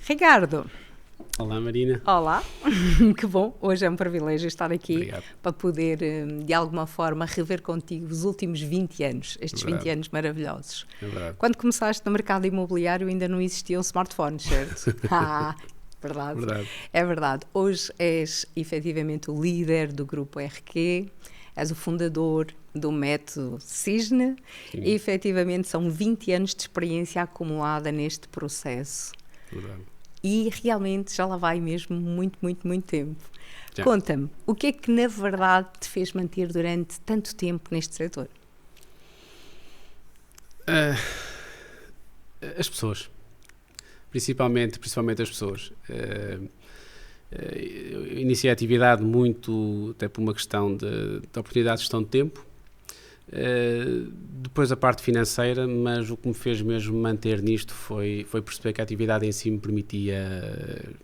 Ricardo, Olá, Marina. olá, que bom, hoje é um privilégio estar aqui. Obrigado. Para poder, de alguma forma, rever contigo os últimos 20 anos, estes 20 anos maravilhosos. É verdade. Quando começaste no mercado imobiliário ainda não existiam smartphones, certo? Verdade. Verdade. É verdade. Hoje és efetivamente o líder do grupo RQ, és o fundador do método Cisne e efetivamente são 20 anos de experiência acumulada neste processo. Verdade. E realmente já lá vai mesmo muito tempo. Já. Conta-me, o que é que na verdade te fez manter durante tanto tempo neste setor? As pessoas. Principalmente as pessoas. Eu iniciei a atividade muito, até por uma questão de oportunidade de gestão de tempo. Depois a parte financeira, mas o que me fez mesmo manter nisto foi perceber que a atividade em si me permitia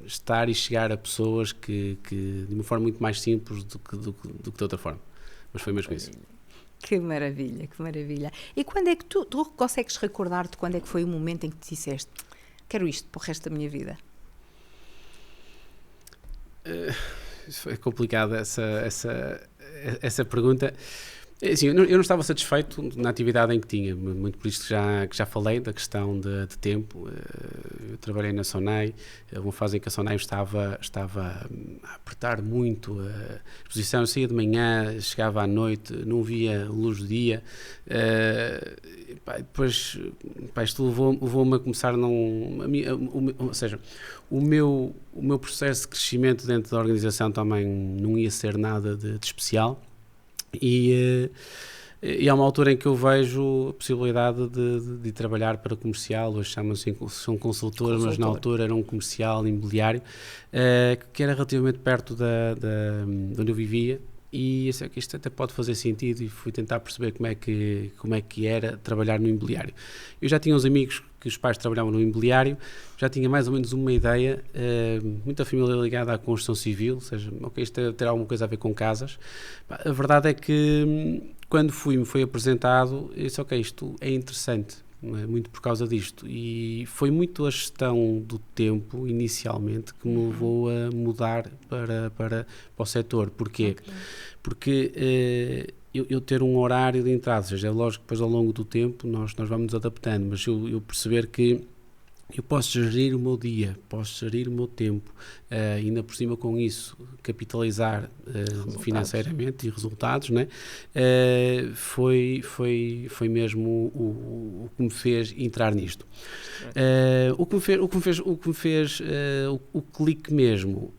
estar e chegar a pessoas que de uma forma muito mais simples do que de outra forma. Mas foi mesmo isso. Que maravilha, que maravilha. E quando é que tu consegues recordar-te quando é que foi o momento em que te disseste quero isto para o resto da minha vida? É complicada essa pergunta. Assim, eu não estava satisfeito na atividade em que tinha, muito por isto que já falei, da questão de tempo. Eu trabalhei na Sonai, uma fase em que a Sonai estava a apertar muito a exposição. Eu saía de manhã, chegava à noite, não via luz do dia. Depois isto levou-me a começar ou seja, o meu processo de crescimento dentro da organização também não ia ser nada de especial. E há uma altura em que eu vejo a possibilidade de trabalhar para comercial. Hoje chamam-se, são consultores, mas na altura era um comercial imobiliário, que era relativamente perto de onde eu vivia. E sei que isto até pode fazer sentido, e fui tentar perceber como é que era trabalhar no imobiliário. Eu já tinha uns amigos que os pais trabalhavam no imobiliário, já tinha mais ou menos uma ideia, muita família ligada à construção civil, ou seja, isto terá alguma coisa a ver com casas. A verdade é que quando me foi apresentado, eu disse, isto é interessante, muito por causa disto, e foi muito a gestão do tempo inicialmente que me levou a mudar para o setor. Porquê? Porque eu ter um horário de entrada, ou seja, é lógico que depois ao longo do tempo nós vamos nos adaptando, mas eu perceber que eu posso gerir o meu dia, posso gerir o meu tempo, ainda por cima com isso capitalizar financeiramente e resultados, né? Foi mesmo o que me fez entrar nisto. O que me fez o clique mesmo,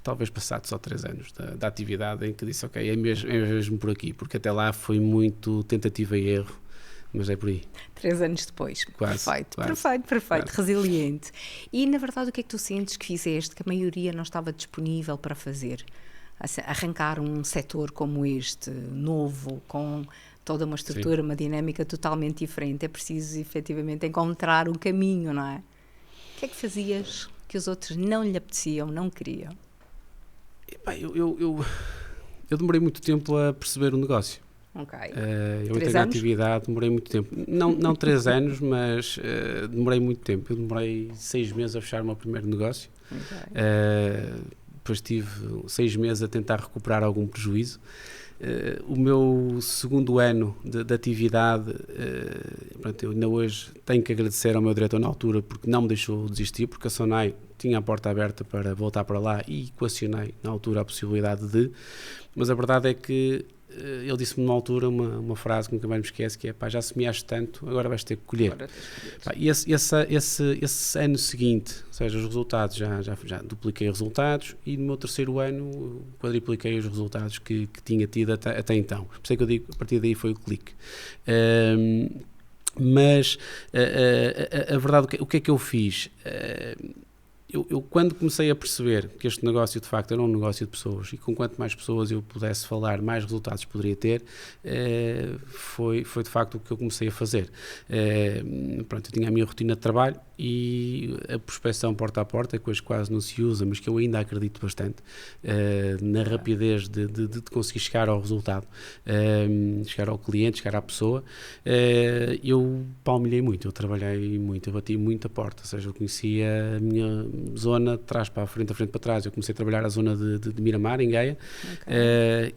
talvez passados só 3 anos da atividade, em que disse, é mesmo por aqui, porque até lá foi muito tentativa e erro. Mas é por aí. 3 anos depois. Quase. Perfeito. Resiliente. E, na verdade, o que é que tu sentes que fizeste que a maioria não estava disponível para fazer? Arrancar um setor como este, novo, com toda uma estrutura, uma dinâmica totalmente diferente. É preciso, efetivamente, encontrar um caminho, não é? O que é que fazias que os outros não lhe apeteciam, não queriam? Eu demorei muito tempo a perceber o negócio. Eu entrei na atividade, demorei muito tempo. Não 3 anos, mas demorei muito tempo. Eu demorei 6 meses a fechar o meu primeiro negócio. Depois tive 6 meses a tentar recuperar algum prejuízo. O meu segundo ano de atividade, eu ainda hoje tenho que agradecer ao meu diretor na altura, porque não me deixou desistir, porque a Sonai tinha a porta aberta para voltar para lá e equacionei na altura a possibilidade mas a verdade é que ele disse-me na altura uma frase que nunca mais me esquece, que é, já semeaste tanto, agora vais ter que colher. E esse ano seguinte, ou seja, os resultados, já dupliquei os resultados, e no meu terceiro ano quadripliquei os resultados que tinha tido até então. Por isso é que eu digo, a partir daí foi o clique. Mas a verdade, o que é que eu fiz? Eu quando comecei a perceber que este negócio de facto era um negócio de pessoas, e com quanto mais pessoas eu pudesse falar, mais resultados poderia ter, foi de facto o que eu comecei a fazer. Eu tinha a minha rotina de trabalho e a prospecção porta a porta, que hoje quase não se usa, mas que eu ainda acredito bastante na rapidez de conseguir chegar ao resultado, chegar ao cliente, chegar à pessoa. Eu palmilhei muito, eu trabalhei muito, eu bati muita porta, ou seja, eu conhecia a minha zona de trás para a frente para trás. Eu comecei a trabalhar a zona de Miramar, em Gaia,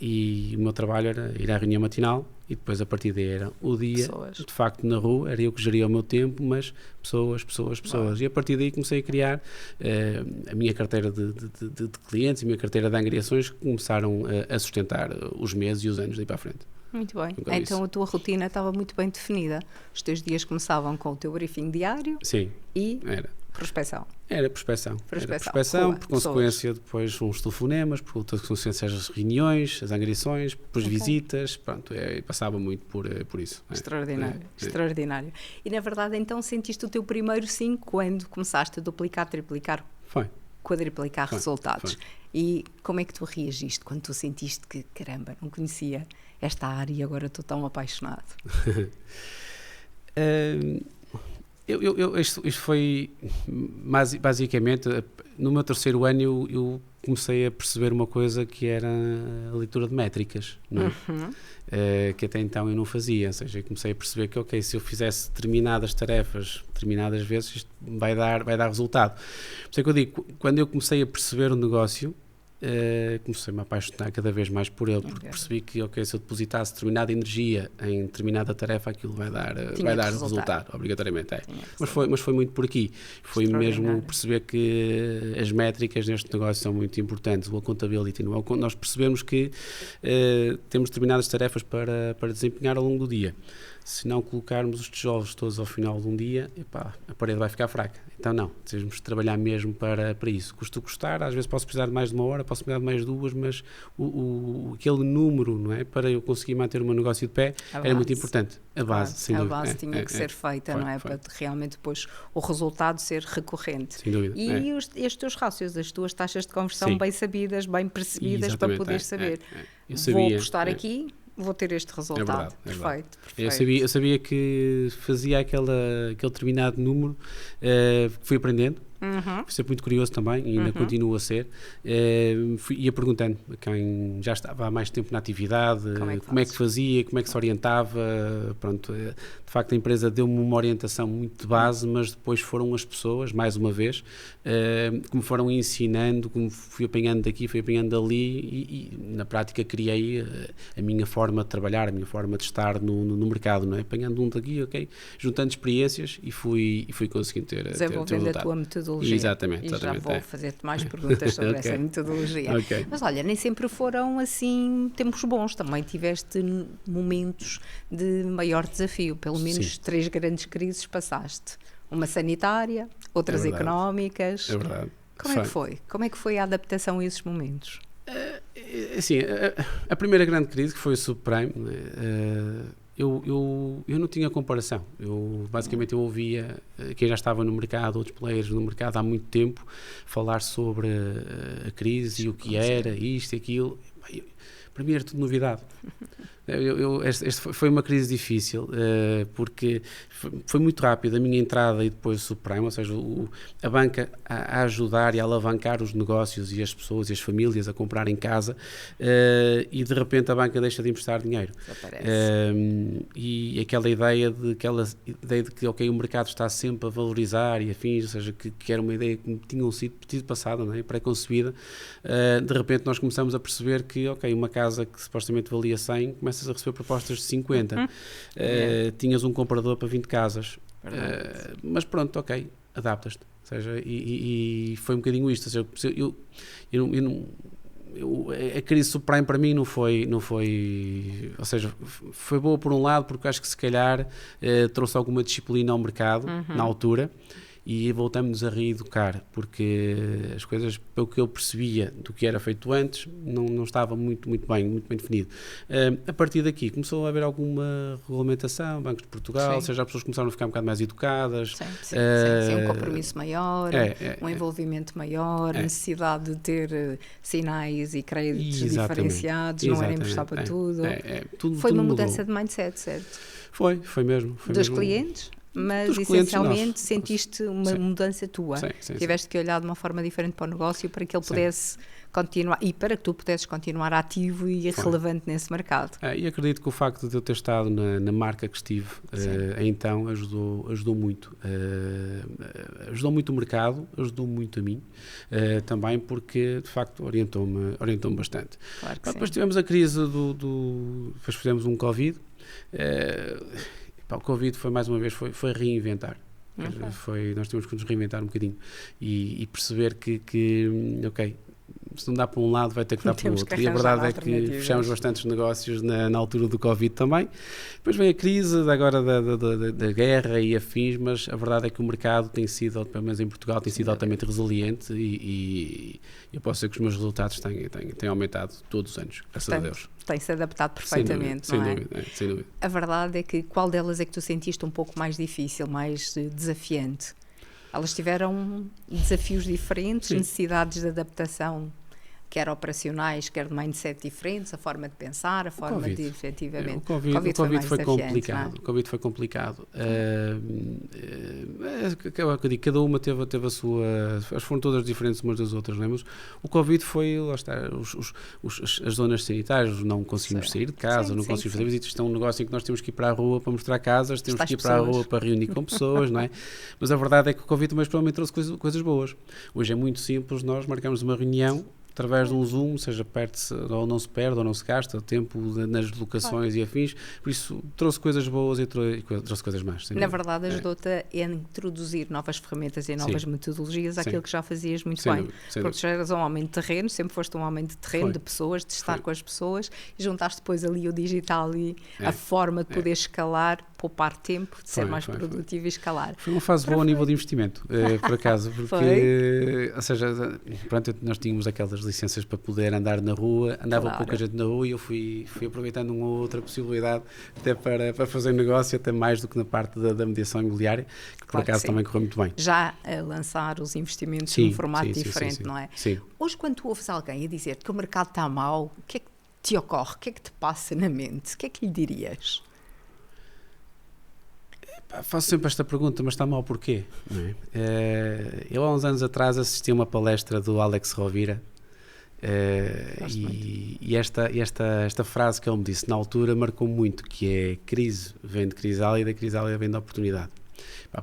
e o meu trabalho era ir à reunião matinal, e depois a partir daí era o dia, de facto, na rua, era eu que geria o meu tempo, mas pessoas. E a partir daí comecei a criar a minha carteira de clientes, a minha carteira de angariações, que começaram a sustentar os meses e os anos daí para a frente. Muito bem. Então a tua rotina estava muito bem definida. Os teus dias começavam com o teu briefing diário. Sim, e era. Prospecção. Era prospecção, por consequência depois uns telefonemas, por consequência as reuniões, as angariações, depois visitas, pronto, passava muito por isso. Extraordinário. E na verdade então sentiste o teu primeiro sim quando começaste a duplicar, triplicar, quadriplicar resultados. Foi. E como é que tu reagiste quando tu sentiste que, caramba, não conhecia esta área e agora estou tão apaixonado? Isto foi basicamente no meu terceiro ano eu comecei a perceber uma coisa que era a leitura de métricas, não é? Que até então eu não fazia, ou seja, eu comecei a perceber que se eu fizesse determinadas tarefas determinadas vezes isto vai dar resultado. Por isso é que eu digo, quando eu comecei a perceber o negócio, comecei-me a apaixonar cada vez mais por ele, porque percebi que se eu depositasse determinada energia em determinada tarefa, aquilo vai dar resultado, obrigatoriamente. Mas foi muito por aqui, foi mesmo perceber que as métricas neste negócio são muito importantes, o accountability, nós percebemos que temos determinadas tarefas para desempenhar ao longo do dia. Se não colocarmos os tijolos todos ao final de um dia, a parede vai ficar fraca. Então não, temos de trabalhar mesmo para isso. Custar, às vezes posso precisar de mais de 1 hora, posso precisar de mais de 2, mas aquele número, não é, para eu conseguir manter o meu negócio de pé, era muito importante. A base, sem dúvida. A base tinha que ser feita, não é? Para realmente depois o resultado ser recorrente. Sem dúvida. E os teus rácios, as tuas taxas de conversão bem sabidas, bem percebidas, para poder saber. Vou apostar aqui, vou ter este resultado. Perfeito. Eu sabia que fazia aquele determinado número, fui aprendendo. Fui sempre muito curioso também, e ainda continuo a ser. Ia perguntando a quem já estava há mais tempo na atividade, como é que fazia, como é que se orientava. Pronto, de facto a empresa deu-me uma orientação muito de base, mas depois foram as pessoas, mais uma vez, que me foram ensinando, como fui apanhando daqui, fui apanhando dali, e na prática criei a minha forma de trabalhar, a minha forma de estar no mercado, não é? Apanhando daqui, juntando experiências, e fui conseguindo ter desenvolvendo a tua metodologia. Exatamente. Já vou fazer-te mais perguntas sobre essa metodologia. Mas olha, nem sempre foram assim tempos bons, também tiveste momentos de maior desafio, pelo menos 3 grandes crises passaste. Uma sanitária, outras económicas. É verdade. Como é que foi? Como é que foi a adaptação a esses momentos? Assim, a primeira grande crise, que foi o subprime, eu não tinha comparação. Basicamente eu ouvia quem já estava no mercado, outros players no mercado há muito tempo, falar sobre a crise e o que era, isto e aquilo. Para mim era tudo novidade. Esta foi uma crise difícil, porque foi muito rápido a minha entrada e depois o subprime, ou seja, a banca a ajudar e a alavancar os negócios e as pessoas e as famílias a comprar em casa, e de repente a banca deixa de emprestar dinheiro. E aquela ideia de que o mercado está sempre a valorizar e afins, ou seja, que era uma ideia que tinham sido passada, não é? Pré-concebida, de repente nós começamos a perceber que uma casa que supostamente valia 100, começas a receber propostas de 50. Tinhas um comprador para 20 casas. Mas pronto, adaptas-te. Ou seja, e foi um bocadinho isto. Ou seja, a crise subprime para mim não foi, ou seja, foi boa por um lado, porque acho que se calhar trouxe alguma disciplina ao mercado na altura, e voltamos a reeducar, porque as coisas, pelo que eu percebia do que era feito antes, não estava muito bem definido. A partir daqui começou a haver alguma regulamentação, bancos de Portugal, ou seja, as pessoas começaram a ficar um bocado mais educadas. Sim, um compromisso maior, um envolvimento maior, a necessidade de ter sinais e créditos diferenciados, não era emprestar para tudo. Foi uma mudança de mindset, certo? Foi mesmo. Dos clientes? mas dos clientes essencialmente nossos. sentiste uma Sim. mudança tua. Sim. Tiveste que olhar de uma forma diferente para o negócio para que ele Sim. pudesse continuar, e para que tu pudesses continuar ativo e relevante nesse mercado. E acredito que o facto de eu ter estado na marca que estive, então ajudou muito. Ajudou muito o mercado, ajudou muito a mim, também porque, de facto, orientou-me bastante. Claro que Depois sim. tivemos a crise depois fizemos um Covid. O Covid foi, mais uma vez, foi reinventar. Nós temos que nos reinventar um bocadinho e perceber que ok, se não dá para um lado vai ter que dar para o outro, e a verdade é que fechamos bastantes negócios na altura do Covid também. Depois vem a crise agora da guerra e afins, mas a verdade é que o mercado tem sido, pelo menos em Portugal, tem sido altamente resiliente e eu posso dizer que os meus resultados têm aumentado todos os anos, graças a Deus. Tem-se adaptado perfeitamente, sem não é? dúvida, sem dúvida. A verdade é que qual delas é que tu sentiste um pouco mais difícil, mais desafiante? Elas tiveram desafios diferentes, necessidades de adaptação, quer operacionais, quer de mindset diferentes, a forma de pensar, a forma de efetivamente... O Covid foi complicado. O Covid foi complicado. Cada uma teve a sua... Foram todas diferentes umas das outras, não é? Mas o Covid foi, lá está, as zonas sanitárias, não conseguimos sair de casa, não conseguimos fazer visitas. Isto é um negócio em que nós temos que ir para a rua para mostrar casas, temos que ir para a rua para reunir com pessoas, não é? Mas a verdade é que o Covid também provavelmente trouxe coisas boas. Hoje é muito simples, nós marcamos uma reunião através de um Zoom, seja perde-se ou não se perde ou não se gasta tempo nas locações e afins, por isso trouxe coisas boas e trouxe coisas más. Na verdade ajudou-te a introduzir novas ferramentas e novas metodologias àquilo que já fazias muito bem, porque tu eras um homem de terreno, sempre foste um homem de terreno, de pessoas, de estar com as pessoas, e juntaste depois ali o digital e a forma de poder escalar, poupar tempo, de ser mais produtivo e escalar. Foi uma fase boa a nível de investimento, por acaso, porque, ou seja, pronto, nós tínhamos aquelas licenças para poder andar na rua, andava pouca gente na rua e eu fui aproveitando uma ou outra possibilidade até para fazer negócio, até mais do que na parte da mediação imobiliária, que por acaso também correu muito bem. Já a lançar os investimentos num formato diferente, não é? Sim. Hoje, quando tu ouves alguém a dizer que o mercado está mau, o que é que te ocorre? O que é que te passa na mente? O que é que lhe dirias? Faço sempre esta pergunta, mas está mal porquê? Não é? Eu há uns anos atrás assisti a uma palestra do Alex Rovira e esta frase que ele me disse na altura marcou muito, que é: crise vem de crisálida, crisálida vem de oportunidade.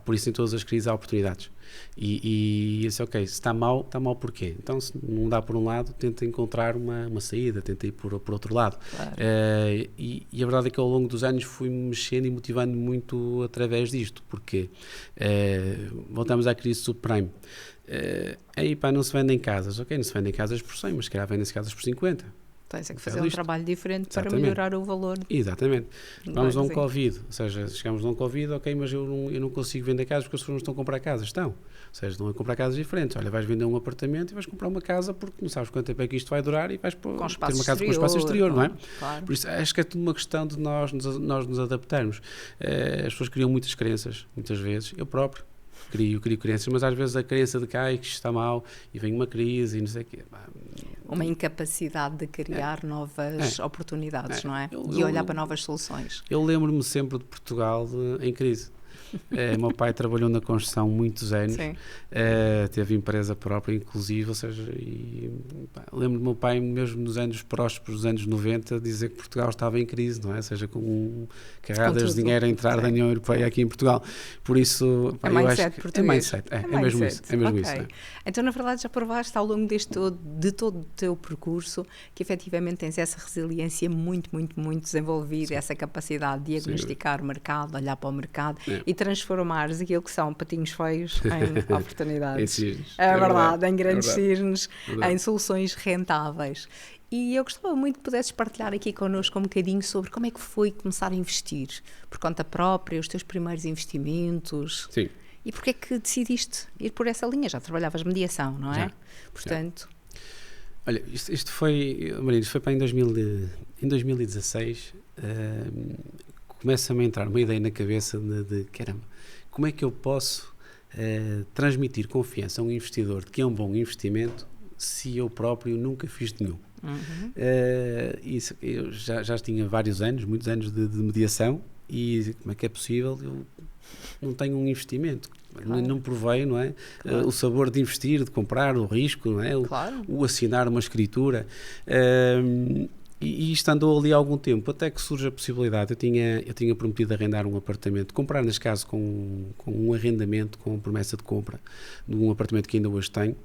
Por isso em todas as crises há oportunidades. E eu disse, ok, se está mal porquê? Então se não dá por um lado, tenta encontrar uma saída, tenta ir por outro lado. Claro. E a verdade é que ao longo dos anos fui-me mexendo e motivando muito através disto, porque voltamos à crise subprime. Aí não se vendem casas, ok, não se vendem casas por 100, mas se calhar vendem-se casas por 50. Tens que fazer um trabalho diferente para melhorar o valor. Exatamente. Vamos a um Covid, ou seja, chegamos a um Covid, ok, mas eu não consigo vender casas porque as pessoas não estão a comprar casas. Estão. Ou seja, estão a comprar casas diferentes. Olha, vais vender um apartamento e vais comprar uma casa porque não sabes quanto tempo é que isto vai durar e vais ter uma casa com espaço exterior, não é? Claro. Por isso, acho que é tudo uma questão de nós nos adaptarmos. As pessoas criam muitas crenças, muitas vezes. Eu próprio crio crenças, mas às vezes a crença de que isto está mal e vem uma crise e não sei o quê. Uma incapacidade de criar novas oportunidades, não é? E olhar para novas soluções. Eu lembro-me sempre de Portugal em crise. Meu pai trabalhou na construção muitos anos, teve empresa própria, inclusive, ou seja, lembro do meu pai, mesmo nos anos prósperos, dos anos 90, dizer que Portugal estava em crise, não é? Ou seja, com carradas de dinheiro a entrar da União Europeia aqui em Portugal. Por isso, eu acho que é mindset, é mesmo isso. Então, na verdade, já provaste ao longo de todo o teu percurso que efetivamente tens essa resiliência muito desenvolvida, essa capacidade de diagnosticar o mercado, olhar para o mercado e transformares aquilo que são patinhos feios em oportunidades. É verdade, em grandes cisnes, em soluções rentáveis. E eu gostava muito que pudesses partilhar aqui connosco um bocadinho sobre como é que foi começar a investir por conta própria, os teus primeiros investimentos. Sim. E porque é que decidiste ir por essa linha? Já trabalhavas mediação, não é? Portanto... Olha, isto foi, Maria, isto foi para em 2016, começa-me a entrar uma ideia na cabeça de caramba, como é que eu posso transmitir confiança a um investidor de que é um bom investimento se eu próprio nunca fiz nenhum? Eu já tinha muitos anos de mediação, e como é que é possível eu não tenho um investimento. Claro. Não provei, não é? Claro. O sabor de investir, de comprar, o risco, não é? Claro. O assinar uma escritura. E isto andou ali há algum tempo, até que surge a possibilidade. Eu tinha prometido arrendar um apartamento, comprar, neste caso, com um arrendamento, com promessa de compra, de um apartamento que ainda hoje tenho.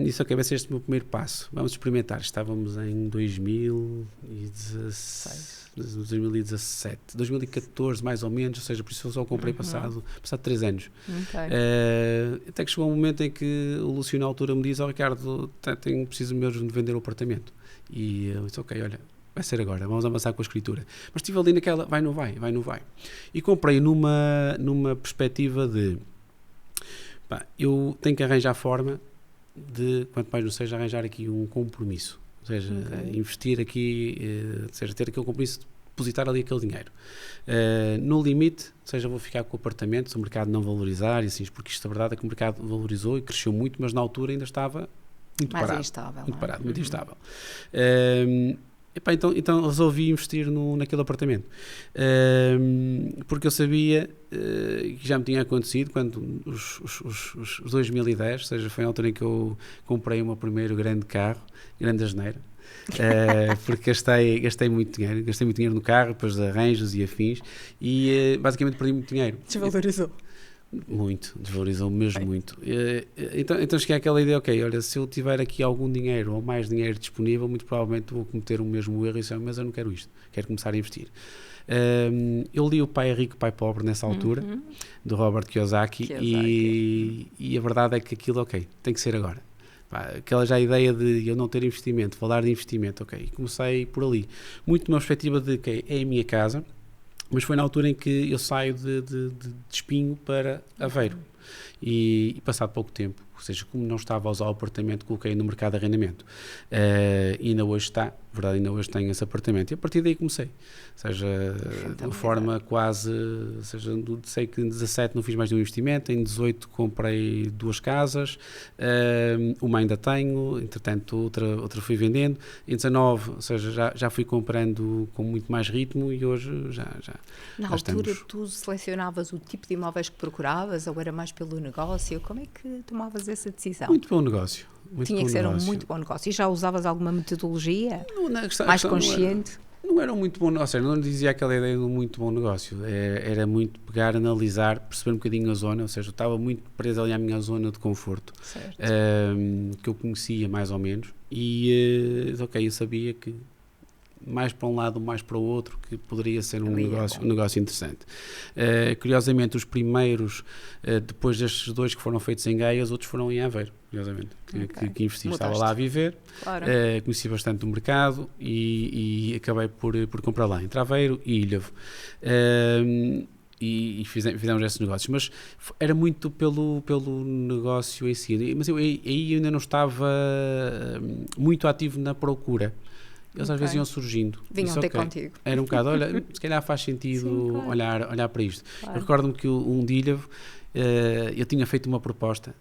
E só que vai ser este o meu primeiro passo. Vamos experimentar. Estávamos em 2014 mais ou menos, ou seja, por isso eu só comprei passado 3 anos. Até que chegou um momento em que o Lúcio na altura me diz: Ricardo, preciso mesmo de vender o apartamento. E eu disse: ok, olha, vai ser agora, vamos avançar com a escritura. Mas estive ali naquela, vai, não vai. E comprei numa perspectiva de, eu tenho que arranjar forma de, quanto mais não seja, arranjar aqui um compromisso. Ou seja, investir aqui, ou seja, ter aquele compromisso de depositar ali aquele dinheiro. No limite, ou seja, vou ficar com o apartamento, se o mercado não valorizar, e assim, porque isto a verdade é que o mercado valorizou e cresceu muito, mas na altura ainda estava muito parado, muito instável. Então resolvi investir naquele apartamento, porque eu sabia que já me tinha acontecido quando os 2010, ou seja, foi a altura em que eu comprei o meu primeiro grande carro, grande asneira, porque gastei muito dinheiro no carro, depois de arranjos e afins, e basicamente perdi muito dinheiro. Desvalorizou. Muito, desvalorizou mesmo muito. Então cheguei àquela ideia: ok, olha, se eu tiver aqui algum dinheiro ou mais dinheiro disponível, muito provavelmente vou cometer o mesmo erro e dizer: mas eu não quero isto, quero começar a investir. Eu li O Pai Rico, Pai Pobre nessa altura, do Robert Kiyosaki. E a verdade é que aquilo, ok, tem que ser agora. Aquela já ideia de eu não ter investimento, falar de investimento, ok, e comecei por ali, muito numa perspectiva de que é a minha casa. Mas foi na altura em que eu saio de Espinho para Aveiro e passado pouco tempo, ou seja, como não estava a usar o apartamento, coloquei no mercado de arrendamento, e ainda hoje está, verdade, ainda hoje tenho esse apartamento, e a partir daí comecei, ou seja, de uma forma quase, ou seja, sei que em 17 não fiz mais nenhum investimento, em 18 comprei 2 casas, uma ainda tenho, entretanto outra fui vendendo, em 19, ou seja, já fui comprando com muito mais ritmo, e hoje já na altura tu selecionavas o tipo de imóveis que procuravas, ou era mais pelo negócio? Como é que tomavas essa decisão? Muito bom negócio. Tinha que ser um muito bom negócio. E já usavas alguma metodologia mais consciente? Não era um muito bom negócio, não dizia aquela ideia de um muito bom negócio. Era muito pegar, analisar, perceber um bocadinho a zona, ou seja, eu estava muito preso ali à minha zona de conforto, que eu conhecia mais ou menos, e ok, eu sabia que mais para um lado, mais para o outro, que poderia ser um negócio interessante. Curiosamente, os primeiros, depois destes 2 que foram feitos em Gaia, os outros foram em Aveiro, curiosamente, que investi. Estava lá a viver, conheci bastante o mercado e acabei por comprar lá, entre Aveiro e Ilhavo. E fizemos esses negócios, mas era muito pelo negócio em si, mas eu aí ainda não estava muito ativo na procura. Eles às vezes iam surgindo. Vinham ter contigo. Era um bocado, olha, se calhar faz sentido olhar para isto. Eu recordo-me que um de Ilhavo, eu tinha feito uma proposta,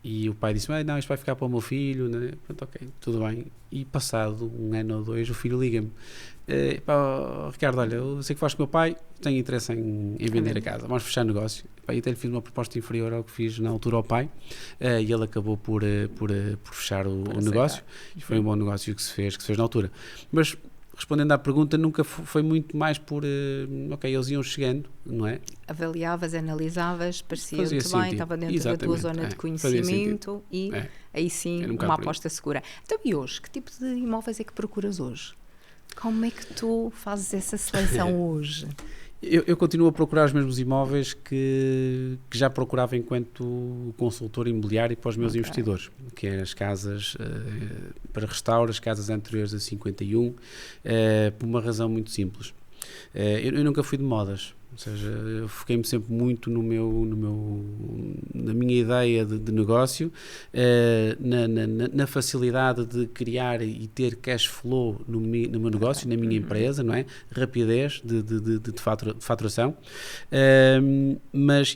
e o pai disse: não, isto vai ficar para o meu filho, né? Pronto, ok, tudo bem. E passado 1 ano ou 2, o filho liga-me: Ricardo, olha, eu sei que faz com o meu pai, tenho interesse em vender a casa, vamos fechar negócio. E até lhe fiz uma proposta inferior ao que fiz na altura ao pai, e ele acabou por fechar o negócio, e foi um bom negócio que se fez na altura. Mas respondendo à pergunta, nunca foi muito mais por ok, eles iam chegando, não é? Avaliavas, analisavas, parecia-te bem, estava dentro da tua zona de conhecimento, e aí sim uma aposta segura. Então, e hoje, que tipo de imóveis é que procuras hoje? Como é que tu fazes essa seleção hoje? Eu continuo a procurar os mesmos imóveis que já procurava enquanto consultor imobiliário para os meus investidores, que é as casas para restaurar, as casas anteriores a 51, por uma razão muito simples. Eu nunca fui de modas, ou seja, eu foquei-me sempre muito na minha ideia de negócio, na facilidade de criar e ter cash flow no meu negócio, na minha empresa, não é? Rapidez de faturação,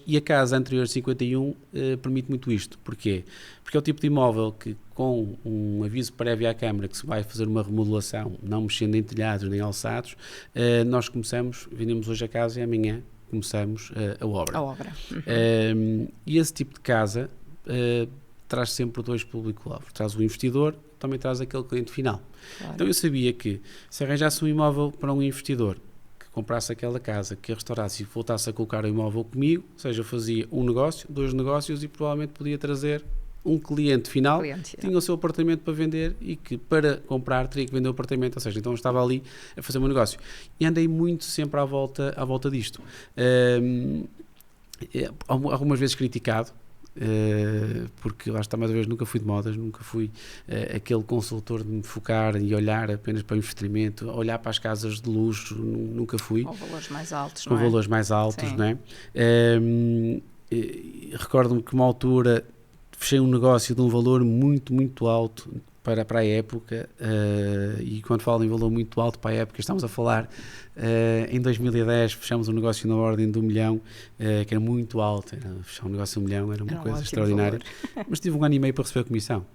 e a casa anterior 51 permite muito isto. Porquê? Porque é o tipo de imóvel que, com um aviso prévio à Câmara que se vai fazer uma remodelação, não mexendo em telhados nem alçados, nós vendemos hoje a casa e amanhã começamos a obra. A obra. E esse tipo de casa traz sempre dois público-alvos. Traz o investidor, também traz aquele cliente final. Claro. Então eu sabia que se arranjasse um imóvel para um investidor que comprasse aquela casa, que a restaurasse e voltasse a colocar o imóvel comigo, ou seja, eu fazia um negócio, 2 negócios e provavelmente podia trazer um cliente final que tinha o seu apartamento para vender e que para comprar teria que vender o apartamento, ou seja, então eu estava ali a fazer o meu negócio. E andei muito sempre à volta disto. Algumas vezes criticado, porque lá está, mais uma vez, nunca fui de modas, nunca fui aquele consultor de me focar e olhar apenas para o investimento, olhar para as casas de luxo, nunca fui. Com valores mais altos, com não é? valores mais altos, Sim. não é? Recordo-me que uma altura fechei um negócio de um valor muito alto para a época, e quando falo em valor muito alto para a época, estamos a falar em 2010 fechamos um negócio na ordem de 1 milhão, que era muito alto. Fechar um negócio de 1 milhão era uma coisa extraordinária, mas tive 1 ano e meio para receber a comissão.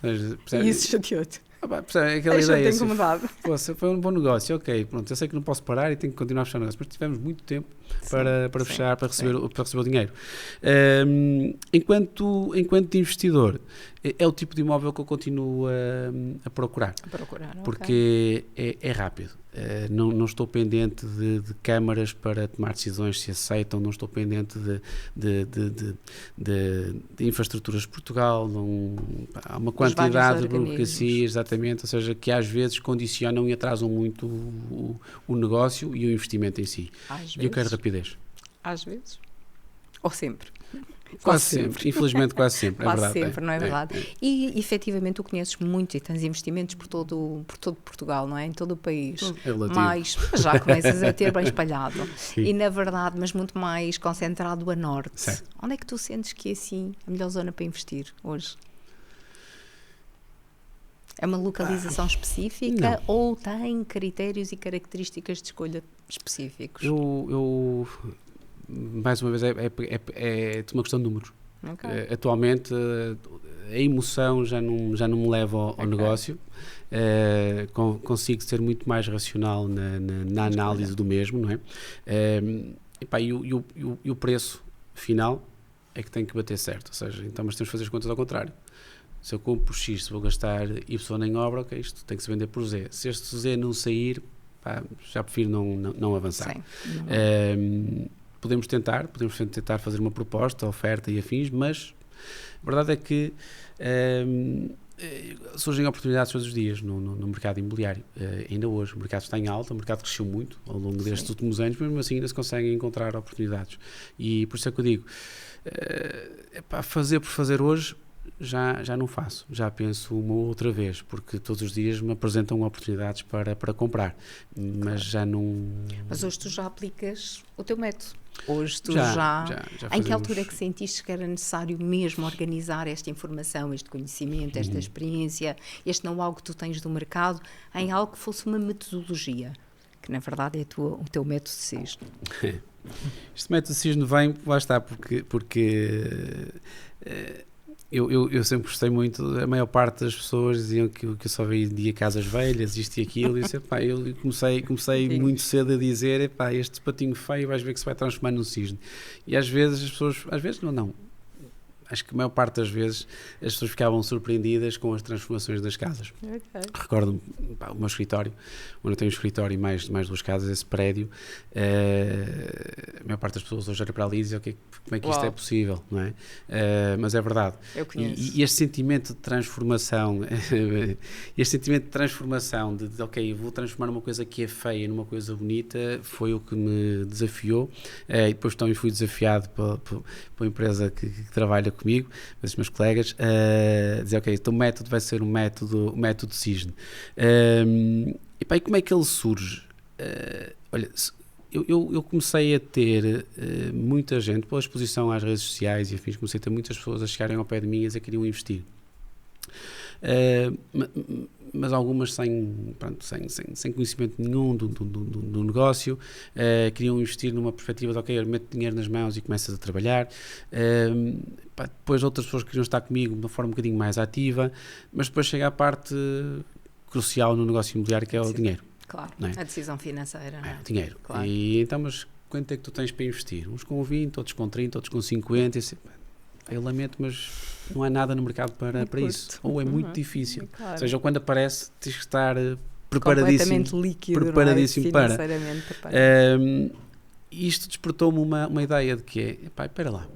E isso chateou-te? Aquela ideia, incomodado. Foi um bom negócio, ok, pronto, eu sei que não posso parar e tenho que continuar a fechar o negócio, mas tivemos muito tempo para fechar, para receber o dinheiro. Enquanto investidor, é o tipo de imóvel que eu continuo a procurar. Porque é rápido. Não estou pendente de câmaras para tomar decisões se aceitam, não estou pendente de infraestruturas de Portugal, há uma quantidade de burocracias, exatamente, ou seja, que às vezes condicionam e atrasam muito o negócio e o investimento em si. E eu quero rapidez. Às vezes? Ou sempre? Quase sempre, infelizmente quase sempre, quase é verdade. Sempre, não é verdade? E efetivamente tu conheces muito e tens investimentos por todo Portugal, não é? Em todo o país. Mas já começas a ter bem espalhado. Sim. E na verdade, mas muito mais concentrado a norte. Certo. Onde é que tu sentes que é assim a melhor zona para investir hoje? É uma localização específica ou tem critérios e características de escolha específicos? Eu mais uma vez, é uma questão de números. Okay. Atualmente, a emoção já não me leva ao negócio. Consigo ser muito mais racional na análise do mesmo, não é? E o preço final é que tem que bater certo. Ou seja, então, mas temos que fazer as contas ao contrário. Se eu compro X, se vou gastar Y em obra, ok, isto tem que se vender por Z. Se este Z não sair, já prefiro não avançar. Sim. Podemos tentar fazer uma proposta, oferta e afins, mas a verdade é que surgem oportunidades todos os dias no mercado imobiliário. Ainda hoje o mercado está em alta, o mercado cresceu muito ao longo destes últimos anos, mas mesmo assim ainda se conseguem encontrar oportunidades. E por isso é que eu digo, fazer por fazer hoje, já não faço, já penso uma ou outra vez, porque todos os dias me apresentam oportunidades para comprar, mas já não... Mas hoje tu já aplicas o teu método? Hoje tu já em que altura é que sentiste que era necessário mesmo organizar esta informação, este conhecimento, esta experiência, este know-how que tu tens do mercado, em algo que fosse uma metodologia, que na verdade é o teu método de cisne? Este método de cisne vem, lá está, porque eu sempre gostei muito, a maior parte das pessoas diziam que eu só vendia casas velhas, isto e aquilo, e eu comecei muito cedo a dizer, este patinho feio vais ver que se vai transformar num cisne. E às vezes as pessoas, acho que a maior parte das vezes as pessoas ficavam surpreendidas com as transformações das casas. Okay. Recordo-me, o meu escritório, onde eu tenho um escritório e mais 2 casas, esse prédio, a maior parte das pessoas hoje olha para ali e diz como é que isto é possível, não é? Mas é verdade. Eu conheço. E este sentimento de transformação, de ok, vou transformar uma coisa que é feia numa coisa bonita, foi o que me desafiou. E depois também fui desafiado para a empresa que trabalha comigo, os meus colegas, dizer, ok, então o método vai ser um método cisne. E como é que ele surge? Olha, eu comecei a ter muita gente, pela exposição às redes sociais e afins, comecei a ter muitas pessoas a chegarem ao pé de mim e a dizer que queriam investir. Mas algumas sem conhecimento nenhum do negócio, queriam investir numa perspectiva de, ok, eu meto dinheiro nas mãos e começas a trabalhar. Depois outras pessoas queriam estar comigo de uma forma um bocadinho mais ativa, mas depois chega a parte crucial no negócio imobiliário, que é o dinheiro. Claro, não é? A decisão financeira, não é? O dinheiro. Claro. E então, mas quanto é que tu tens para investir? Uns com 20, outros com 30, outros com 50. Eu lamento, mas não há nada no mercado para isso. Ou é muito difícil. Claro. Ou seja, quando aparece, tens que estar preparadíssimo, líquido, preparadíssimo não é? para. Financeiramente preparado. Isto despertou-me uma ideia de que espera lá,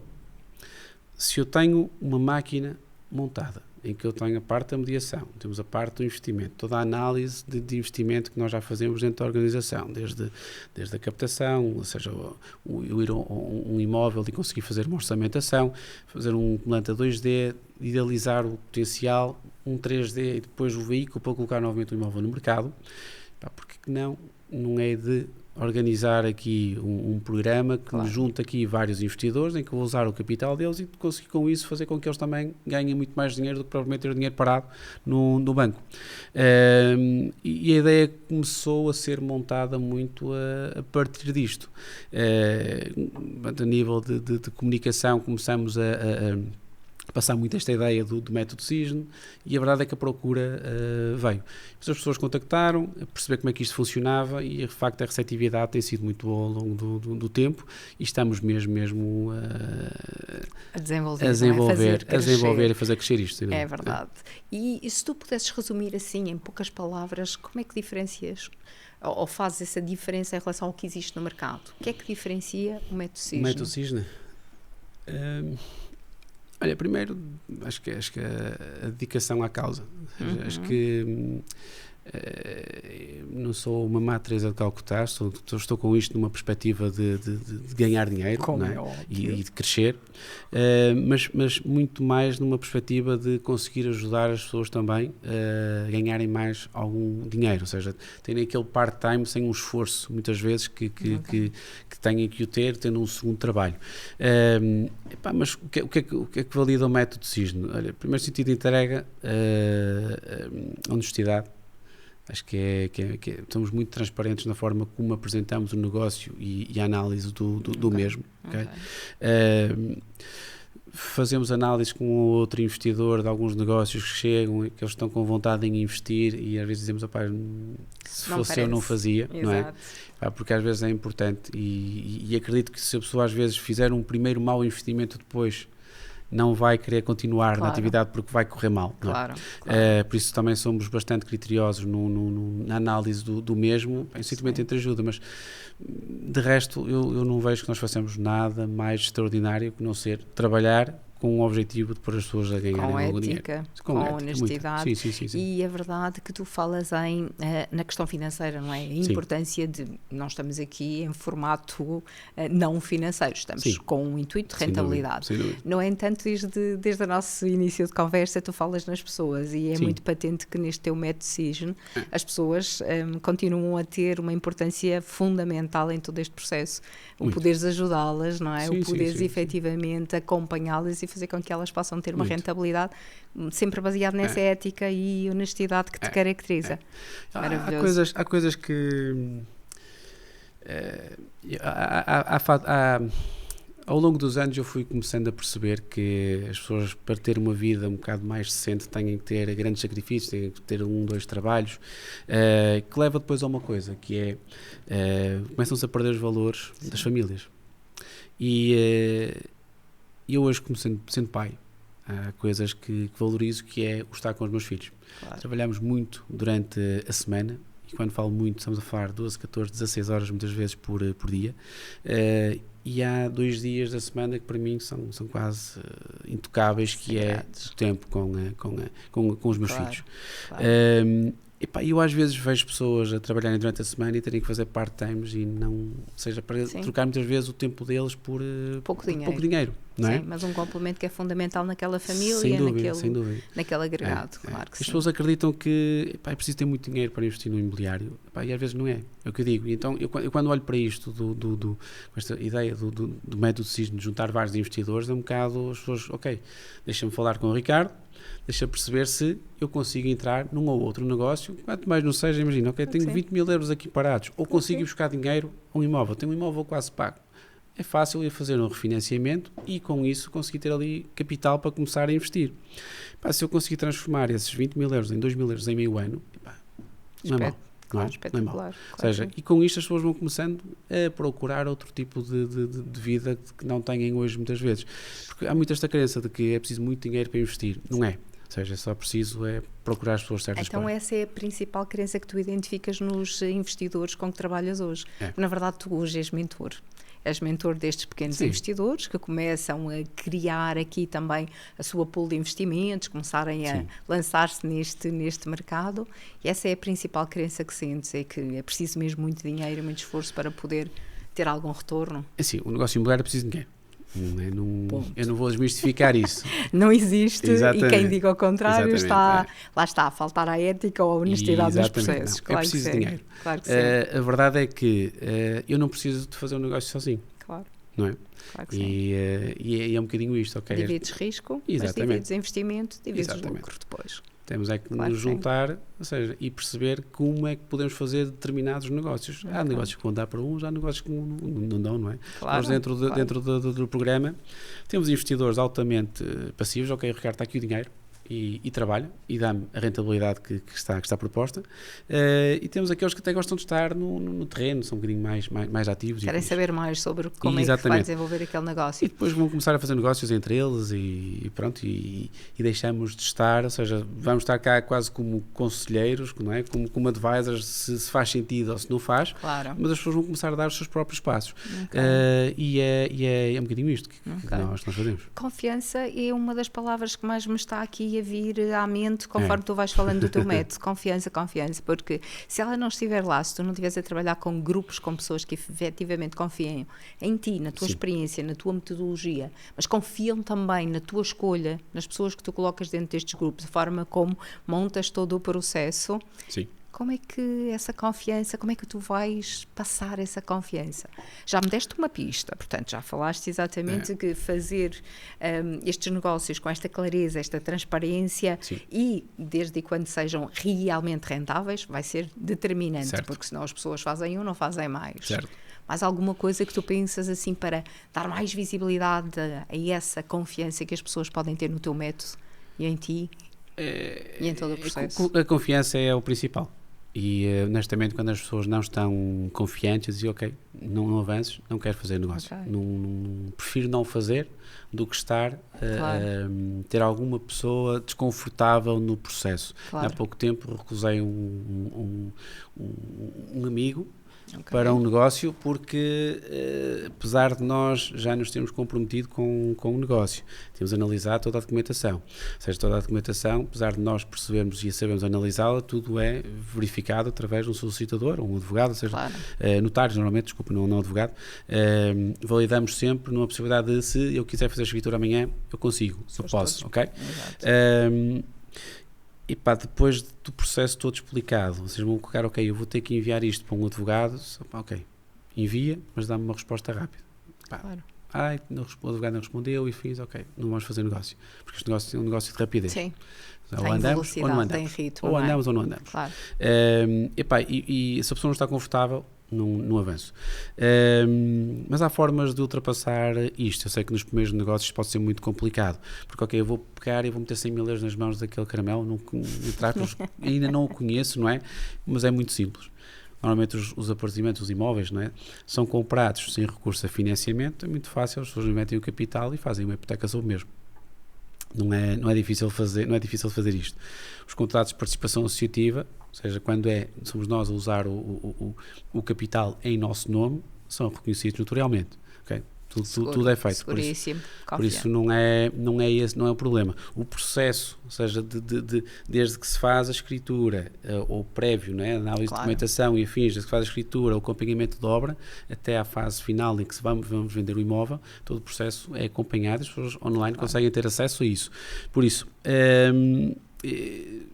se eu tenho uma máquina montada, em que eu tenho a parte da mediação, temos a parte do investimento, toda a análise de investimento que nós já fazemos dentro da organização, desde a captação, ou seja, eu ir a um imóvel e conseguir fazer uma orçamentação, fazer um planta 2D, idealizar o potencial, um 3D e depois o veículo para colocar novamente o imóvel no mercado, porque não é de organizar aqui um programa que me junta aqui vários investidores em que eu vou usar o capital deles e conseguir com isso fazer com que eles também ganhem muito mais dinheiro do que provavelmente ter o dinheiro parado no banco. E a ideia começou a ser montada muito a partir disto. A nível de comunicação começamos a passar muito esta ideia do método Cisne e a verdade é que a procura veio. As pessoas contactaram, perceber como é que isto funcionava e de facto a receptividade tem sido muito boa ao longo do tempo e estamos mesmo a desenvolver e fazer crescer isto. É verdade. E se tu pudesses resumir assim em poucas palavras, como é que diferencias ou fazes essa diferença em relação ao que existe no mercado? O que é que diferencia o método Cisne? O método Cisne? Olha, primeiro, acho que a dedicação à causa. Acho que não sou uma Má Teresa de Calcutá, estou com isto numa perspectiva de ganhar dinheiro, não é? E de crescer, mas muito mais numa perspectiva de conseguir ajudar as pessoas também a ganharem mais algum dinheiro, ou seja, terem aquele part-time sem um esforço, muitas vezes, que têm que o ter, tendo um segundo trabalho. Mas o que é que valida o método Cisne? Olha, primeiro sentido de entrega, honestidade. Acho que estamos muito transparentes na forma como apresentamos o negócio e a análise do mesmo. Okay? Fazemos análise com outro investidor de alguns negócios que chegam e que eles estão com vontade em investir e às vezes dizemos, se fosse eu não fazia, não é? Porque às vezes é importante e acredito que se a pessoa às vezes fizer um primeiro mau investimento depois não vai querer continuar na atividade porque vai correr mal. Claro. Por isso também somos bastante criteriosos na análise do mesmo, em sentimento entre ajuda, mas de resto eu não vejo que nós façamos nada mais extraordinário que não ser trabalhar com o objetivo de pôr as pessoas a ganharem algum dinheiro. Com honestidade. Sim. E é verdade que tu falas na questão financeira, não é? A importância de, nós estamos aqui em formato não financeiro, estamos com um intuito de rentabilidade. Sem dúvida. No entanto, desde o nosso início de conversa, tu falas nas pessoas e é muito patente que neste teu método Cisne as pessoas continuam a ter uma importância fundamental em todo este processo. O poderes ajudá-las, não é? O poderes efetivamente acompanhá-las e fazer com que elas possam ter uma rentabilidade sempre baseada nessa ética e honestidade que te caracteriza. Maravilhoso. Há coisas que ao longo dos anos eu fui começando a perceber que as pessoas, para ter uma vida um bocado mais decente, têm que ter grandes sacrifícios, têm que ter 2 trabalhos, que leva depois a uma coisa, que é começam-se a perder os valores das famílias. E eu hoje, como sendo pai, há coisas que valorizo, que é o estar com os meus filhos. Claro. Trabalhamos muito durante a semana, e quando falo muito, estamos a falar 12, 14, 16 horas muitas vezes por dia, e há 2 dias da semana que para mim são quase intocáveis, que é o tempo com os meus filhos. Claro. Eu às vezes vejo pessoas a trabalharem durante a semana e terem que fazer part-times e não, ou seja, para trocar muitas vezes o tempo deles por pouco dinheiro. Não é? Mas um complemento que é fundamental naquela família, sem dúvida. naquele agregado, claro que As pessoas acreditam que é preciso ter muito dinheiro para investir no imobiliário, e às vezes não é o que eu digo. Então, eu quando olho para isto, com esta ideia do método Cisne, de juntar vários investidores, é um bocado as pessoas, deixa-me falar com o Ricardo, deixa perceber se eu consigo entrar num ou outro negócio, quanto mais não seja, imagina, tenho 20 mil euros aqui parados, ou consigo ir buscar dinheiro a um imóvel, tenho um imóvel quase pago. É fácil eu fazer um refinanciamento e com isso conseguir ter ali capital para começar a investir. Se eu conseguir transformar esses 20 mil euros em 2 mil euros em meio ano, não é mal. não é? Não é mau. Ou seja, e com isto as pessoas vão começando a procurar outro tipo de vida que não têm hoje muitas vezes. Porque há muito esta crença de que é preciso muito dinheiro para investir. Não é. Ou seja, só preciso procurar as pessoas certas. Então essa é a principal crença que tu identificas nos investidores com que trabalhas hoje. Na verdade, tu hoje és mentor. És mentor destes pequenos investidores que começam a criar aqui também a sua pool de investimentos, começarem a lançar-se neste mercado. E essa é a principal crença que sentes, é que é preciso mesmo muito dinheiro, muito esforço para poder ter algum retorno. Assim, o negócio imobiliário é preciso de dinheiro. Eu não vou desmistificar isso. Não existe. Exatamente. E quem diga ao contrário lá está a faltar a ética ou a honestidade nos processos. Não, claro, é preciso de dinheiro. Claro que a verdade é que eu não preciso de fazer um negócio sozinho. Claro. Não é? Claro que sim. E é um bocadinho isto. Okay? Divides risco, mas divides investimento, divides lucro depois. Temos é que nos juntar, ou seja, e perceber como é que podemos fazer determinados negócios. Há negócios que vão dar para uns, há negócios que não dão, não é? Claro, nós dentro do programa temos investidores altamente passivos. Ok, Ricardo, está aqui o dinheiro e trabalha e dá-me a rentabilidade que está proposta. E temos aqueles que até gostam de estar no terreno, são um bocadinho mais ativos. Querem saber mais sobre como é que vai desenvolver aquele negócio. E depois vão começar a fazer negócios entre eles e pronto, e deixamos de estar, ou seja, vamos estar cá quase como conselheiros, não é? Como advisors, se faz sentido ou se não faz, claro. Mas as pessoas vão começar a dar os seus próprios passos. E é um bocadinho isto que nós fazemos. Confiança é uma das palavras que mais me está aqui a vir à mente conforme tu vais falando do teu método. Confiança, porque se ela não estiver lá, se tu não estiveres a trabalhar com grupos, com pessoas que efetivamente confiem em ti, na tua experiência, na tua metodologia, mas confiam também na tua escolha, nas pessoas que tu colocas dentro destes grupos, a forma como montas todo o processo. Sim. Como é que essa confiança, como é que tu vais passar essa confiança? Já me deste uma pista, portanto, já falaste exatamente que fazer estes negócios com esta clareza, esta transparência e desde quando sejam realmente rentáveis, vai ser determinante, porque senão as pessoas fazem não fazem mais. Certo. Mais alguma coisa que tu pensas assim para dar mais visibilidade a essa confiança que as pessoas podem ter no teu método e em ti e em todo o processo? A confiança é o principal. E honestamente, quando as pessoas não estão confiantes, dizem ok, não avances, não quero fazer negócio, prefiro não fazer do que estar ter alguma pessoa desconfortável no processo. Há pouco tempo recusei um amigo para um negócio porque apesar de nós já nos termos comprometido com o negócio, temos analisado toda a documentação, ou seja, toda a documentação, apesar de nós percebermos e sabemos analisá-la, tudo é verificado através de um solicitador ou um advogado, ou seja, notários normalmente, desculpa, não advogado, validamos sempre numa possibilidade de se eu quiser fazer a escritura amanhã, eu consigo, eu posso, ok? E depois do processo todo explicado, vocês vão colocar, ok, eu vou ter que enviar isto para um advogado, ok, envia, mas dá-me uma resposta rápida. O advogado não respondeu e fiz, ok, não vamos fazer negócio, porque este negócio é um negócio de rapidez. Sim. Ou andamos ou não andamos. Tem ritmo, ou andamos ou não andamos. Claro. E se a pessoa não está confortável, não avanço. Mas há formas de ultrapassar isto. Eu sei que nos primeiros negócios pode ser muito complicado, porque ok, eu vou pegar e vou meter 100 mil euros nas mãos daquele caramelo, ainda não o conheço, não é? Mas é muito simples. Normalmente os apartamentos, os imóveis, não é? São comprados sem recurso a financiamento, é muito fácil, as pessoas metem o capital e fazem uma hipoteca sobre o mesmo. Não é difícil fazer isto. Os contratos de participação associativa, ou seja, quando somos nós a usar o capital em nosso nome, são reconhecidos notarialmente. Okay? Tudo é feito. Por isso não é o problema. O processo, ou seja, desde que se faz a escritura, ou prévio, não é? A análise de documentação e afins, desde que se faz a escritura, o acompanhamento de obra, até à fase final em que vamos vender o imóvel, todo o processo é acompanhado, as pessoas online conseguem ter acesso a isso. Por isso,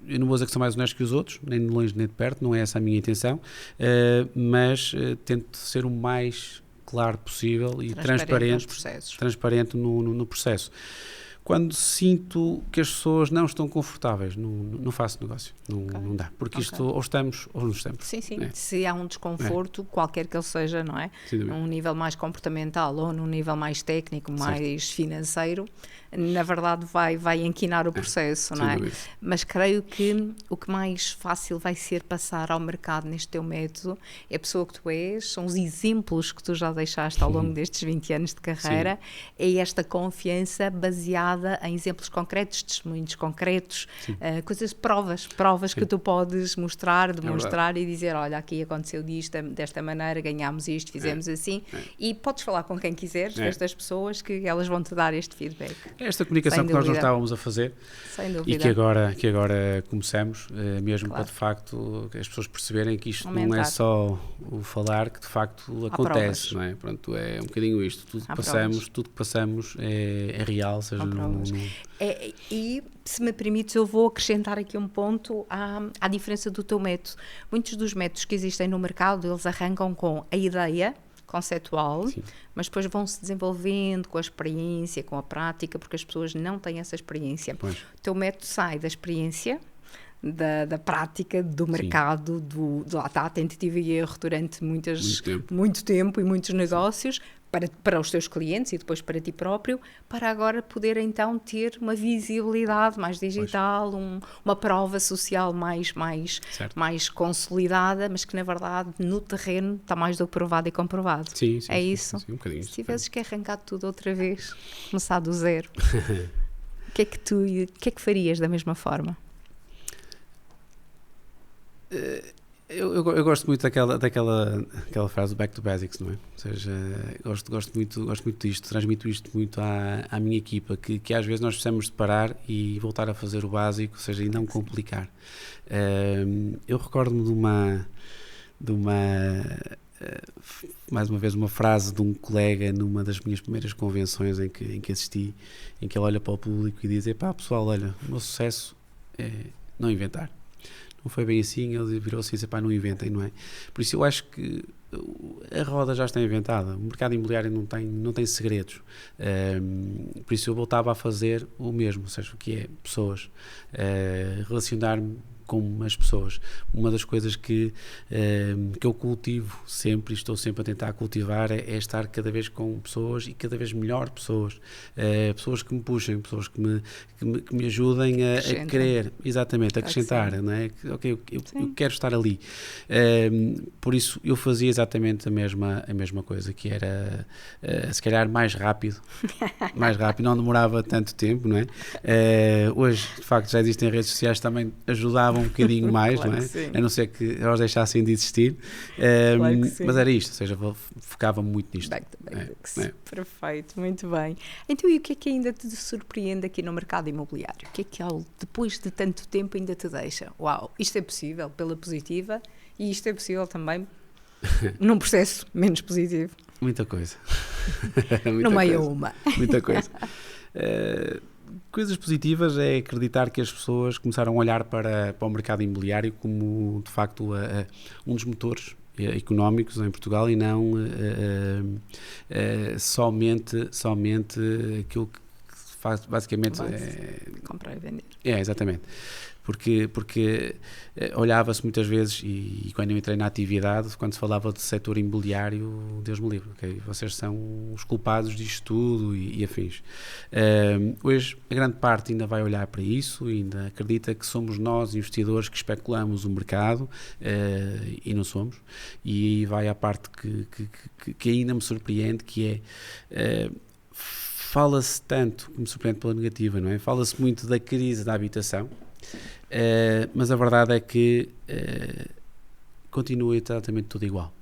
eu não vou dizer que sou mais honesto que os outros, nem de longe nem de perto, não é essa a minha intenção, mas tento ser o mais claro possível e transparente no processo. Quando sinto que as pessoas não estão confortáveis, não faço negócio, não dá, porque isto ou estamos ou não estamos. Sim. Se há um desconforto, qualquer que ele seja, não é? Num nível mais comportamental ou num nível mais técnico, mais financeiro, na verdade vai inquinar o processo, não é? Dúvida. Mas creio que o que mais fácil vai ser passar ao mercado neste teu método é a pessoa que tu és, são os exemplos que tu já deixaste ao longo destes 20 anos de carreira, é esta confiança baseada em exemplos concretos, testemunhos concretos, coisas, provas que tu podes mostrar, demonstrar e dizer, olha, aqui aconteceu desta maneira, ganhámos isto, fizemos assim, e podes falar com quem quiseres, destas pessoas, que elas vão te dar este feedback. Esta comunicação que nós não estávamos a fazer e que agora começamos, mesmo para de facto as pessoas perceberem que isto não é só o falar, que de facto acontece, não é? Pronto, é um bocadinho isto, tudo que passamos é real, seja E se me permites, eu vou acrescentar aqui um ponto à diferença do teu método. Muitos dos métodos que existem no mercado, eles arrancam com a ideia conceptual, mas depois vão se desenvolvendo com a experiência, com a prática, porque as pessoas não têm essa experiência. O teu método sai da experiência, da prática, do mercado, da tentativa e erro durante muito tempo e muitos negócios, para os teus clientes e depois para ti próprio, para agora poder então ter uma visibilidade mais digital, uma prova social mais consolidada, mas que na verdade no terreno está mais do que provado e comprovado. Sim, é isso? Sim, um bocadinho. Se tivesses que arrancar tudo outra vez, começar do zero, o que é que farias da mesma forma? Eu gosto muito daquela frase do back to basics, não é? Ou seja, gosto muito disto, transmito isto muito à minha equipa, que às vezes nós precisamos de parar e voltar a fazer o básico, ou seja, e não complicar. Eu recordo-me de uma mais uma vez uma frase de um colega numa das minhas primeiras convenções em que assisti, em que ele olha para o público e diz, pessoal, olha, o meu sucesso é não inventar. Não foi bem assim, ele virou-se e disse, não inventem, não é? Por isso eu acho que a roda já está inventada, o mercado imobiliário não tem segredos, por isso eu voltava a fazer o mesmo, ou seja, o que é pessoas, relacionar-me com as pessoas. Uma das coisas que eu cultivo sempre e estou sempre a tentar cultivar é estar cada vez com pessoas e cada vez melhor pessoas, pessoas que me puxem, pessoas que me ajudem a querer, exatamente, a acrescentar, não é? Ok, eu quero estar ali. Por isso eu fazia exatamente a mesma coisa, que era se calhar mais rápido, não demorava tanto tempo, não é? Hoje, de facto, já existem redes sociais que também ajudavam um bocadinho mais, claro, não é? A não ser que elas deixassem de existir, claro, mas era isto, ou seja, focava muito nisto. Back to basics. Perfeito, muito bem. Então, e o que é que ainda te surpreende aqui no mercado imobiliário? O que é que depois de tanto tempo ainda te deixa? Uau, isto é possível pela positiva e isto é possível também num processo menos positivo. Muita coisa. No meio uma. Muita coisa. Coisas positivas é acreditar que as pessoas começaram a olhar para o mercado imobiliário como, de facto, um dos motores económicos em Portugal e não somente aquilo que faz basicamente comprar e vender. Exatamente. Porque olhava-se muitas vezes, e quando eu entrei na atividade, quando se falava do setor imobiliário, Deus me livre, okay? Vocês são os culpados disto tudo e afins. Hoje, a grande parte ainda vai olhar para isso, ainda acredita que somos nós, investidores, que especulamos o mercado, e não somos. E aí vai a parte que ainda me surpreende, que é... fala-se tanto, que me surpreende pela negativa, não é? Fala-se muito da crise da habitação, mas a verdade é que continua exatamente tudo igual.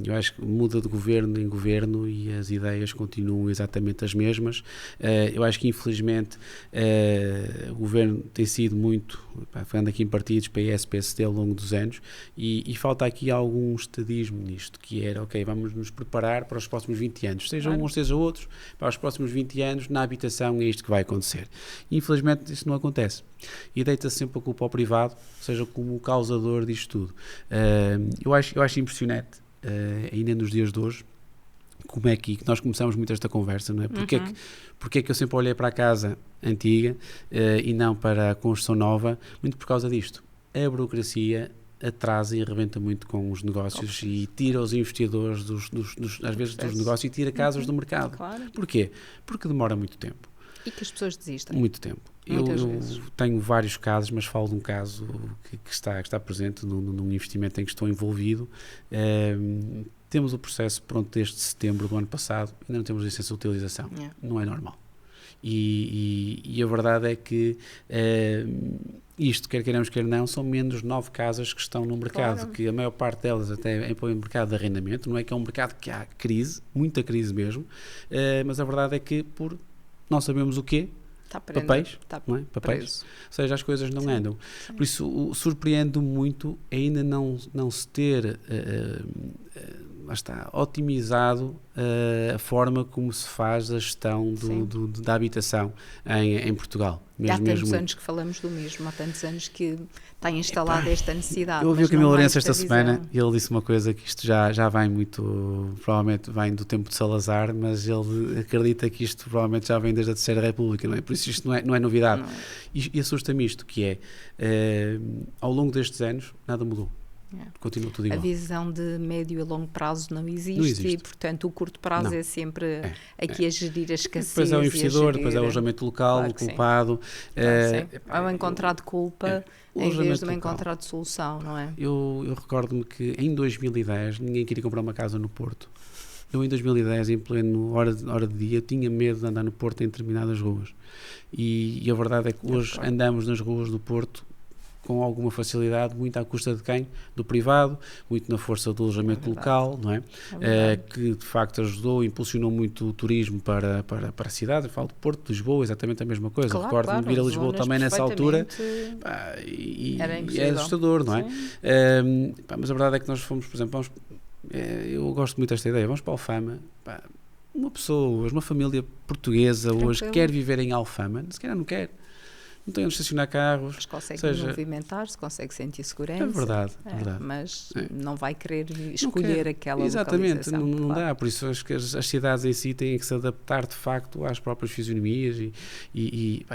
Eu acho que muda de governo em governo e as ideias continuam exatamente as mesmas. Eu acho que infelizmente o governo tem sido muito, falando aqui em partidos, PS, PSD ao longo dos anos, e falta aqui algum estadismo nisto, que era, ok, vamos nos preparar para os próximos 20 anos, sejam uns, sejam outros, para os próximos 20 anos na habitação é isto que vai acontecer. E, infelizmente isso não acontece. E deita-se sempre a culpa ao privado, seja como o causador disto tudo. Eu acho impressionante, ainda nos dias de hoje, como é que nós começamos muito esta conversa, não é? Porque é que eu sempre olhei para a casa antiga e não para a construção nova? Muito por causa disto. A burocracia atrasa e arrebenta muito com os negócios e tira os investidores às vezes dos negócios e tira casas do mercado. Claro. Porquê? Porque demora muito tempo. E que as pessoas desistem. Muito tempo. Eu tenho vários casos, mas falo de um caso que está presente num investimento em que estou envolvido. Temos o processo pronto desde setembro do ano passado, ainda não temos licença de utilização. Não é normal. E a verdade é que isto, quer queiramos, quer não, são menos 9 casas que estão no mercado, que a maior parte delas até é para o mercado de arrendamento. Não é que é um mercado que há crise, muita crise mesmo, mas a verdade é que por não sabemos o quê, papéis, não é? Papéis. Ou seja, as coisas não andam. Sim. Por isso, surpreende-me muito ainda não se ter lá está, otimizado a forma como se faz a gestão da habitação em Portugal. Há tantos anos que falamos do mesmo, há tantos anos que está instalada esta necessidade. Eu ouvi o Camilo Lourenço esta semana e ele disse uma coisa que isto já vem muito, provavelmente vem do tempo de Salazar, mas ele acredita que isto provavelmente já vem desde a Terceira República, não é? Por isso isto não é novidade. Não. E assusta-me isto, que é, ao longo destes anos, nada mudou. Continua tudo igual. A visão de médio e longo prazo não existe e, portanto, o curto prazo é sempre aqui a gerir a escassez. Depois é o investidor, depois é o alojamento local, o culpado. É o encontrar de culpa em vez de um encontrar de solução, não é? Eu recordo-me que em 2010 ninguém queria comprar uma casa no Porto. Eu em 2010, em pleno hora de dia, tinha medo de andar no Porto em determinadas ruas. E a verdade é que hoje andamos nas ruas do Porto com alguma facilidade, muito à custa de quem? Do privado, muito na força do alojamento local, não é? Que de facto ajudou, impulsionou muito o turismo para a cidade. Eu falo de Porto, de Lisboa, exatamente a mesma coisa. Recordo-me de vir a Lisboa também nessa altura e é assustador, não é? Mas a verdade é que nós fomos, por exemplo, eu gosto muito desta ideia, vamos para Alfama, uma pessoa, uma família portuguesa hoje quer viver em Alfama, se calhar não quer. Não tem onde estacionar carros. Mas consegue movimentar-se, consegue sentir segurança. É verdade. Mas não vai querer escolher aquela Exatamente, localização. Não dá. Por isso acho que as cidades em si têm que se adaptar de facto às próprias fisionomias e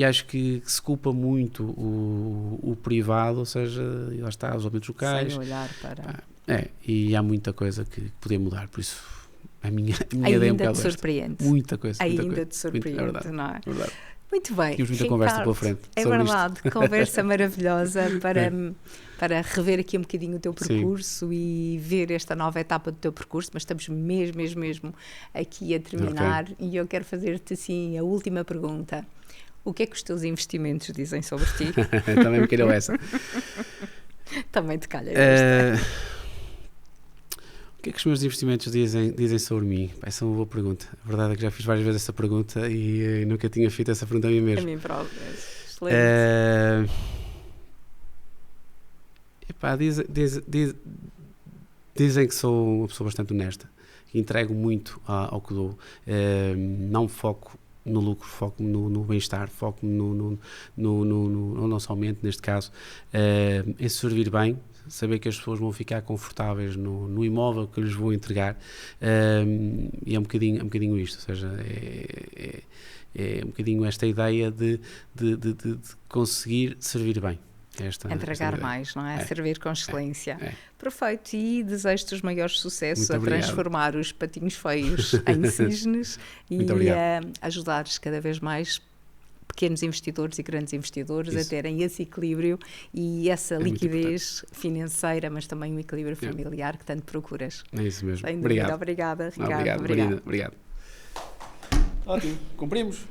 acho que se culpa muito o privado, ou seja, lá está, os aumentos locais. Sem olhar para... E há muita coisa que podia mudar, por isso a minha ideia é um bocado surpreende. Muita coisa. Te surpreende, não é? Verdade. Muito bem. Tínhamos muita conversa pela frente. É verdade, conversa maravilhosa para rever aqui um bocadinho o teu percurso e ver esta nova etapa do teu percurso, mas estamos mesmo aqui a terminar e eu quero fazer-te assim a última pergunta. O que é que os teus investimentos dizem sobre ti? Também me calhou essa. Também te calha esta. O que é que os meus investimentos dizem sobre mim? Essa é uma boa pergunta. A verdade é que já fiz várias vezes essa pergunta e nunca tinha feito essa pergunta a mim mesmo. A mim próprio. Excelente. Dizem que sou uma pessoa bastante honesta, que entrego muito ao que dou. Não foco no lucro, foco no bem-estar, foco no não somente, neste caso, em servir bem, saber que as pessoas vão ficar confortáveis no imóvel que lhes vou entregar, e é um bocadinho isto, ou seja, é um bocadinho esta ideia de conseguir servir bem. Entregar mais, não é? Servir com excelência. Perfeito, e desejo-te os maiores sucessos a transformar os patinhos feios em cisnes e a ajudares cada vez mais pequenos investidores e grandes investidores a terem esse equilíbrio e essa liquidez financeira, mas também um equilíbrio familiar que tanto procuras. É isso mesmo. Sem dúvida. Obrigada, Ricardo. Obrigado. Ótimo, cumprimos.